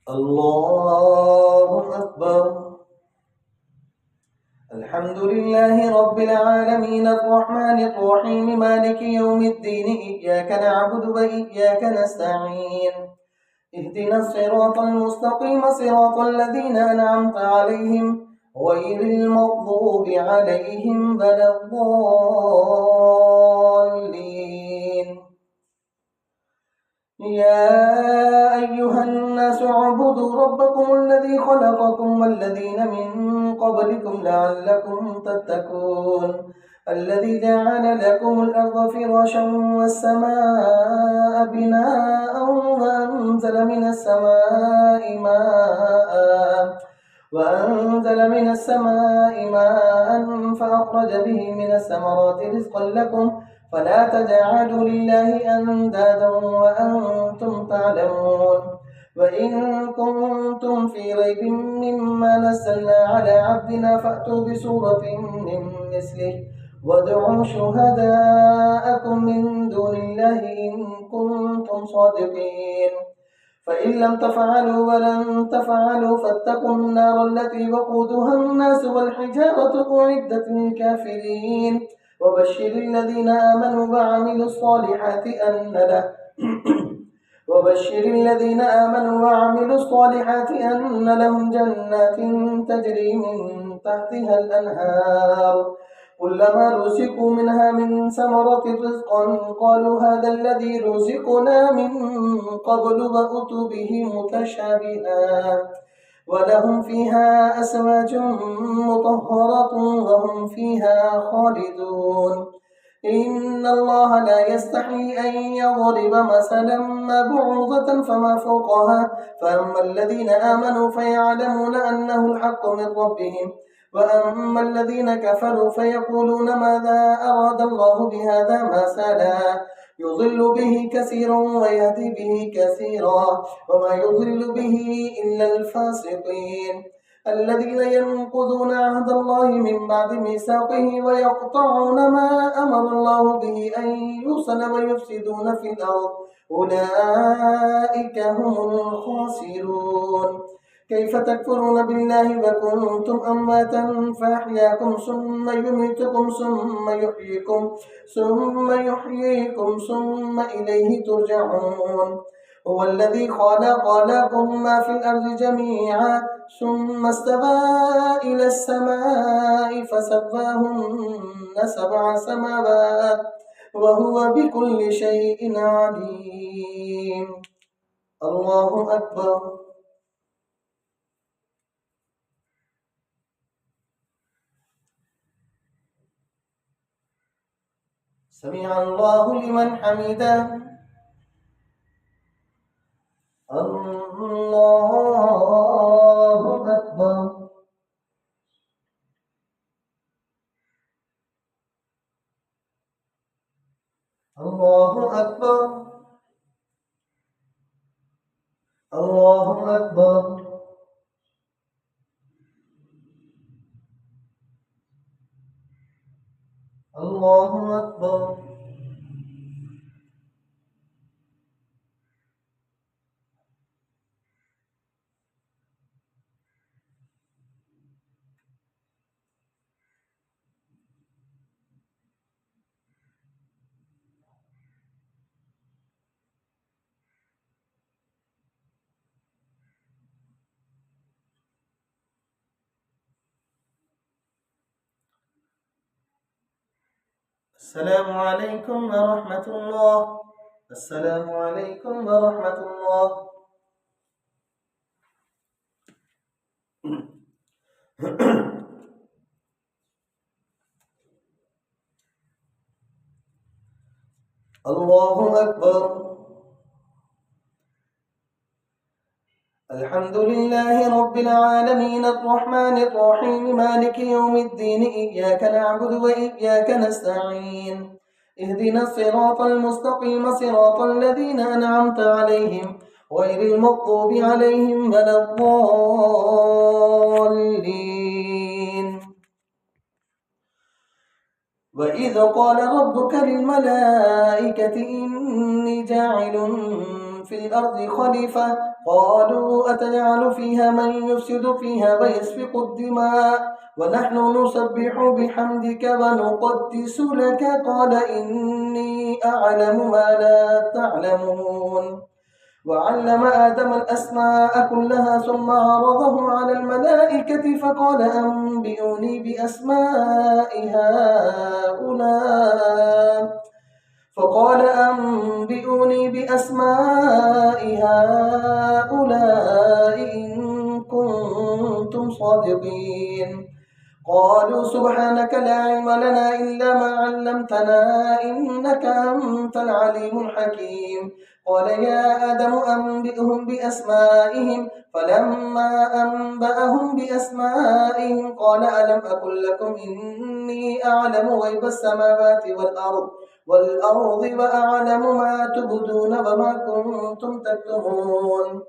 الله أكبر. الحمد لله رب العالمين الرحمن الرحيم مالك يوم الدين إياك نعبد وإياك نستعين اهدنا الصراط المستقيم صراط الذين أنعمت عليهم غير المغضوب عليهم ولا الضالين. يا أيها الناس اعبدوا ربكم الذي خلقكم والذين من قبلكم لعلكم تتقون الذي جعل لكم الأرض فراشا والسماء بناء وأنزل من السماء ماء فأخرج به من الثمرات رزقا لكم فلا تجعلوا لله أندادا وأنتم تعلمون. وإن كنتم في ريب مما نزلنا على عبدنا فأتوا بسورة من مثله وادعوا شهداءكم من دون الله إن كنتم صادقين. فإن لم تفعلوا ولن تفعلوا فاتقوا النار التي وقودها الناس والحجارة أعدت للكافرين. وبشر الذين آمنوا وعملوا الصالحات أن لهم جنات تجري من تحتها الأنهار كلما رزقوا منها من ثمرة رزقا قالوا هذا الذي رزقنا من قبل وأتوا به متشابها ولهم فيها أزواج مطهرة وهم فيها خالدون. إن الله لا يستحي أن يضرب مثلا ما بعوضة فما فوقها فأما الذين آمنوا فيعلمون أنه الحق من ربهم وأما الذين كفروا فيقولون ماذا أراد الله بهذا مثلا يضل به كثيرا ويهدي به كثيرا وما يضل به إلا الفاسقين الذين ينقضون عهد الله من بعد ميثاقه ويقطعون ما أمر الله به أن يوصل ويفسدون في الأرض أولئك هم الخاسرون. كيف تكفرون بالله وكنتم أمواتا فأحياكم ثم يميتكم ثم يحييكم ثم إليه ترجعون. هو الذي خلق لكم ما في الأرض جميعا ثم استوى إلى السماء فسواهن 7 سماوات وهو بكل شيء عليم. الله أكبر. سمع الله لمن حمده. الله أكبر. الله أكبر. الله أكبر. الله أكبر. السلام عليكم ورحمة الله. السلام عليكم ورحمة الله. الله أكبر. الحمد لله رب العالمين الرحمن الرحيم مالك يوم الدين إياك نعبد وإياك نستعين اهدنا الصراط المستقيم صراط الذين أنعمت عليهم غير المغضوب عليهم ولا الضالين. وإذ قال ربك للملائكة إني جاعل في الأرض خليفة قالوا أتجعل فيها من يفسد فيها ويسفك الدماء ونحن نسبح بحمدك ونقدس لك قال إني أعلم ما لا تعلمون وعلم آدم الأسماء كلها ثم عرضهم على الملائكة فقال أنبئوني بأسماء هؤلاء إن كنتم صادقين قالوا سبحانك لا علم لنا إلا ما علمتنا إنك أنت العليم الحكيم قال يا آدم أنبئهم بأسمائهم فلما أنبأهم بأسمائهم قال ألم أقل لكم إني أعلم غيب السماوات والأرض وأعلم ما تبدون وما كنتم تكتمون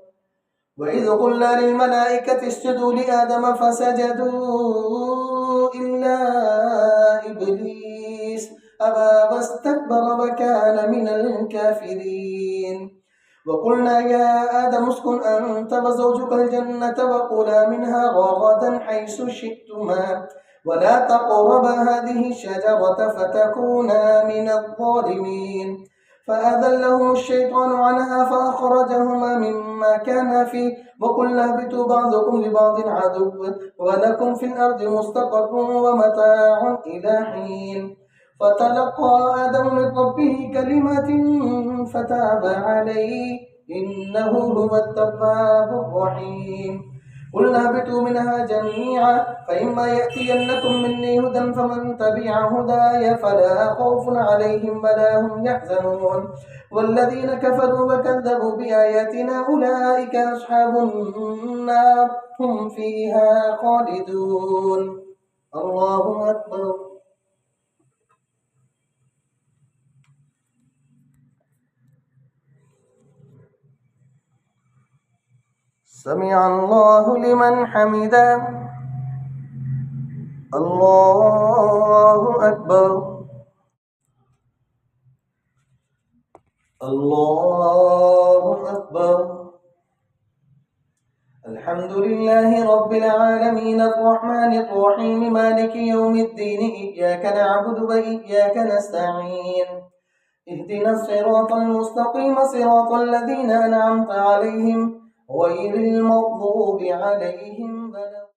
وإذ قلنا للملائكة اسجدوا لآدم فسجدوا إلا إبليس أبى واستكبر وكان من الكافرين وقلنا يا آدم اسكن أنت وزوجك الجنة وكلا منها رغدا حيث شئتما ولا تقربا هذه الشجرة فتكونا من الظالمين فأذلهم الشيطان عنها فأخرجهما مما كان فيه وقلنا اهبطوا بعضكم لبعض عدو ولكم في الأرض مستقر ومتاع إلى حين فتلقى آدم من ربه كلمات فتاب عليه إنه هو التواب الرحيم قلنا اهبطوا منها جميعا فإما يأتينكم مني هدى فمن تبع هداي فلا خوف عليهم ولا هم يحزنون والذين كفروا وكذبوا بآياتنا أولئك أصحاب النار هم فيها خالدون الله أكبر سمع الله لمن حمده الله أكبر الله أكبر الحمد لله رب العالمين الرحمن الرحيم مالك يوم الدين إياك نعبد وإياك نستعين اهدنا الصراط المستقيم صراط الذين أنعمت عليهم غير المغضوب عليهم ولا